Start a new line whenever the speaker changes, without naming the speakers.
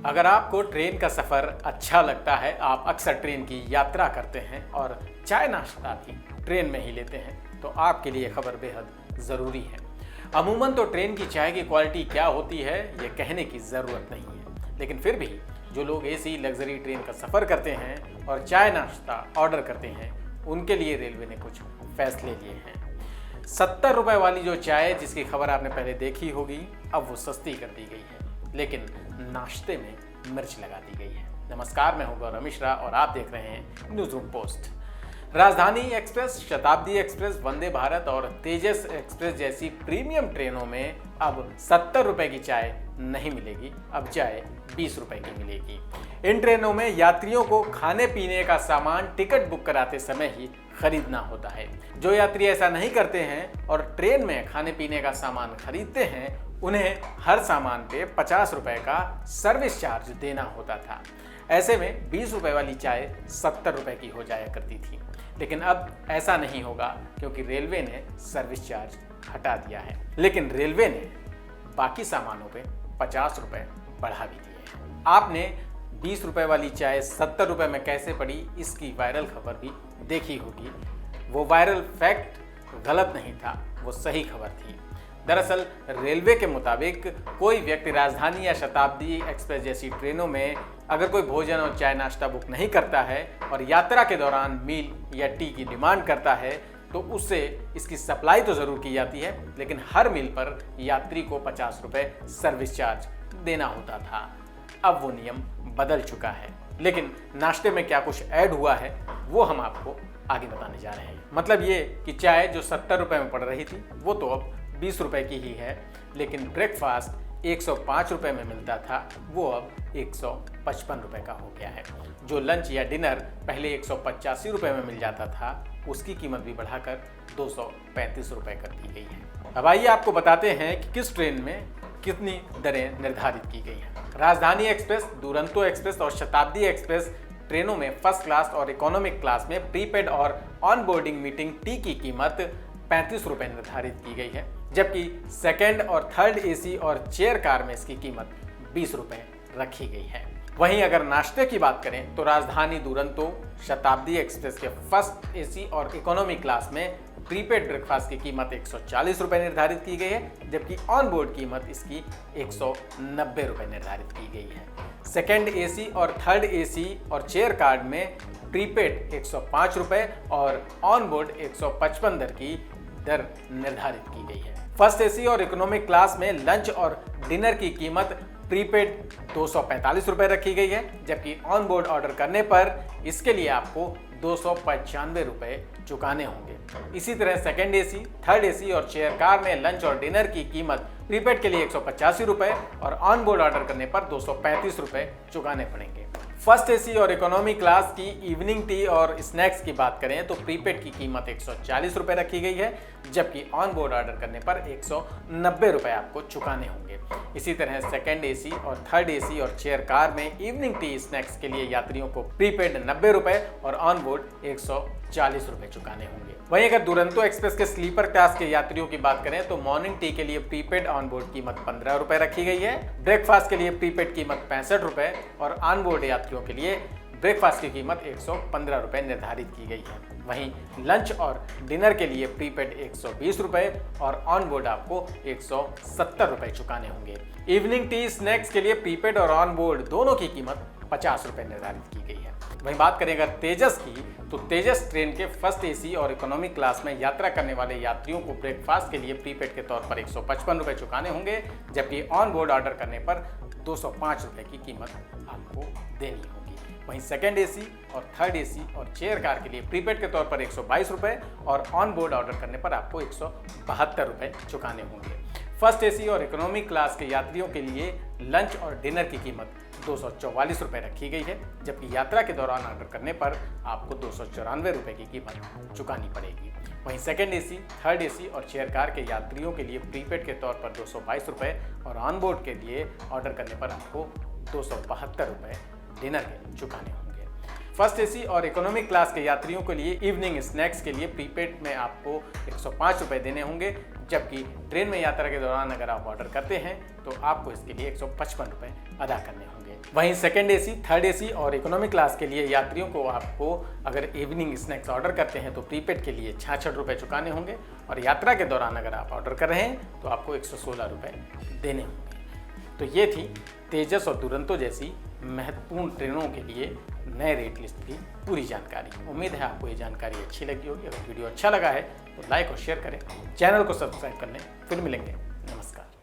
अगर आपको ट्रेन का सफ़र अच्छा लगता है, आप अक्सर ट्रेन की यात्रा करते हैं और चाय नाश्ता भी ट्रेन में ही लेते हैं, तो आपके लिए खबर बेहद ज़रूरी है। अमूमन तो ट्रेन की चाय की क्वालिटी क्या होती है ये कहने की ज़रूरत नहीं है, लेकिन फिर भी जो लोग एसी लग्जरी ट्रेन का सफ़र करते हैं और चाय नाश्ता ऑर्डर करते हैं, उनके लिए रेलवे ने कुछ फैसले लिए हैं। 70 रुपये वाली जो चाय जिसकी खबर आपने पहले देखी होगी, अब वो सस्ती कर दी गई है, लेकिन नाश्ते में मिर्च लगा दी गई है। नमस्कार, मैं हूं गौरव मिश्रा और आप देख रहे हैं न्यूज़ रूम पोस्ट। राजधानी एक्सप्रेस, शताब्दी एक्सप्रेस, वंदे भारत और तेजस एक्सप्रेस जैसी प्रीमियम ट्रेनों में अब 70 रुपये की चाय नहीं मिलेगी, अब चाय 20 रुपये की मिलेगी। इन ट्रेनों में यात्रियों को खाने पीने का सामान टिकट बुक कराते समय ही खरीदना होता है। जो यात्री ऐसा नहीं करते हैं और ट्रेन में खाने पीने का सामान खरीदते हैं, उन्हें हर सामान पे 50 रुपये का सर्विस चार्ज देना होता था। ऐसे में 20 रुपये वाली चाय 70 रुपये की हो जाया करती थी, लेकिन अब ऐसा नहीं होगा क्योंकि रेलवे ने सर्विस चार्ज हटा दिया है। लेकिन रेलवे ने बाकी सामानों पे 50 रुपये बढ़ा भी दिए हैं। आपने 20 रुपये वाली चाय 70 रुपये में कैसे पड़ी, इसकी वायरल खबर भी देखी होगी। वो वायरल फैक्ट गलत नहीं था, वो सही खबर थी। दरअसल रेलवे के मुताबिक कोई व्यक्ति राजधानी या शताब्दी एक्सप्रेस जैसी ट्रेनों में अगर कोई भोजन और चाय नाश्ता बुक नहीं करता है और यात्रा के दौरान मील या टी की डिमांड करता है, तो उससे इसकी सप्लाई तो ज़रूर की जाती है, लेकिन हर मील पर यात्री को 50 रुपये सर्विस चार्ज देना होता था। अब वो नियम बदल चुका है, लेकिन नाश्ते में क्या कुछ ऐड हुआ है वो हम आपको आगे बताने जा रहे हैं। मतलब ये कि चाय जो 70 रुपये में पड़ रही थी वो तो अब 20 रुपये की ही है, लेकिन ब्रेकफास्ट 105 रुपये में मिलता था वो अब 155 रुपये का हो गया है। जो लंच या डिनर पहले 185 रुपये में मिल जाता था, उसकी कीमत भी बढ़ाकर 235 रुपये कर दी गई है। अब आइए आपको बताते हैं कि किस ट्रेन में कितनी दरें निर्धारित की गई हैं। राजधानी एक्सप्रेस, दुरंतो एक्सप्रेस और शताब्दी एक्सप्रेस ट्रेनों में फर्स्ट क्लास और इकोनॉमिक क्लास में प्रीपेड और ऑन बोर्डिंग मीटिंग टी की कीमत 35 रुपये निर्धारित की गई है, जबकि सेकेंड और थर्ड एसी और चेयर कार में इसकी कीमत 20 रुपये रखी गई है। वहीं अगर नाश्ते की बात करें तो राजधानी दुरंतो, शताब्दी एक्सप्रेस के फर्स्ट एसी और इकोनॉमी क्लास में प्रीपेड ब्रेकफास्ट की कीमत 140 रुपये निर्धारित की गई है, जबकि ऑन बोर्ड कीमत इसकी 190 रुपये निर्धारित की गई है। सेकेंड एसी और थर्ड एसी और चेयर कार्ड में प्रीपेड 105 रुपये और ऑन बोर्ड 155 दर की दर निर्धारित की गई है। फर्स्ट एसी और इकोनॉमिक क्लास में लंच और डिनर की कीमत प्रीपेड 245 रुपये रखी गई है, जबकि ऑन बोर्ड ऑर्डर करने पर इसके लिए आपको 295 रुपये चुकाने होंगे। इसी तरह सेकेंड एसी, थर्ड एसी और चेयर कार में लंच और डिनर की कीमत प्रीपेड के लिए 185 रुपये और ऑन बोर्ड ऑर्डर करने पर 235 रुपये चुकाने पड़ेंगे। फर्स्ट एसी और इकोनॉमी क्लास की इवनिंग टी और स्नैक्स की बात करें तो प्रीपेड की कीमत 140 रुपये रखी गई है, जबकि ऑन बोर्ड ऑर्डर करने पर 190 रुपये आपको चुकाने होंगे। इसी तरह सेकेंड एसी और थर्ड एसी और चेयर कार में इवनिंग टी स्नैक्स के लिए यात्रियों को प्रीपेड 90 रुपये और ऑन बोर्ड 140 रुपये चुकाने होंगे। वहीं अगर दुरंतो एक्सप्रेस के स्लीपर क्लास के यात्रियों की बात करें तो मॉर्निंग टी के लिए प्रीपेड ऑन बोर्ड कीमत 15 रुपये रखी गई है, ब्रेकफास्ट के लिए प्रीपेड कीमत 65 रुपये और ऑन बोर्ड यात्रियों के लिए ब्रेकफास्ट की कीमत 115 रुपये निर्धारित की गई है। वहीं लंच और डिनर के लिए प्रीपेड 120 रुपये और ऑन बोर्ड आपको 170 रुपये चुकाने होंगे। इवनिंग टी स्नैक्स के लिए प्रीपेड और ऑन बोर्ड दोनों की कीमत 50 रुपये निर्धारित की गई है। वहीं बात करें अगर तेजस की, तो तेजस ट्रेन के फर्स्ट एसी और इकोनॉमिक क्लास में यात्रा करने वाले यात्रियों को ब्रेकफास्ट के लिए प्रीपेड के तौर पर 155 रुपये चुकाने होंगे, जबकि ऑन बोर्ड ऑर्डर करने पर 205 रुपये की कीमत आपको देनी होगी। वहीं सेकेंड एसी और थर्ड एसी और चेयर कार के लिए प्रीपेड के तौर पर 122 रुपये और ऑन बोर्ड ऑर्डर करने पर आपको 172 रुपये चुकाने होंगे। फर्स्ट एसी और इकोनॉमिक क्लास के यात्रियों के लिए लंच और डिनर की कीमत 244 रुपये रखी गई है, जबकि यात्रा के दौरान ऑर्डर करने पर आपको 294 रुपये की कीमत चुकानी पड़ेगी। वहीं सेकेंड एसी, थर्ड एसी और चेयर कार के यात्रियों के लिए प्रीपेड के तौर पर 222 रुपये और ऑन बोर्ड के लिए ऑर्डर करने पर आपको 272 रुपये डिनर के चुकाने होंगे। फर्स्ट एसी और इकोनॉमिक क्लास के यात्रियों के लिए इवनिंग स्नैक्स के लिए प्रीपेड में आपको 105 रुपये देने होंगे, जबकि ट्रेन में यात्रा के दौरान अगर आप ऑर्डर करते हैं तो आपको इसके लिए 155 रुपये अदा करने होंगे। वहीं सेकंड एसी, थर्ड एसी और इकोनॉमी क्लास के लिए यात्रियों को आपको अगर इवनिंग स्नैक्स ऑर्डर करते हैं तो प्रीपेड के लिए 66 रुपये चुकाने होंगे और यात्रा के दौरान अगर आप ऑर्डर कर रहे हैं तो आपको 116 रुपये देने होंगे। तो ये थी तेजस और दुरंतो जैसी महत्वपूर्ण ट्रेनों के लिए नए रेट लिस्ट की पूरी जानकारी। उम्मीद है आपको ये जानकारी अच्छी लगी होगी। अगर वीडियो अच्छा लगा है तो लाइक और शेयर करें, चैनल को सब्सक्राइब कर लें। फिर मिलेंगे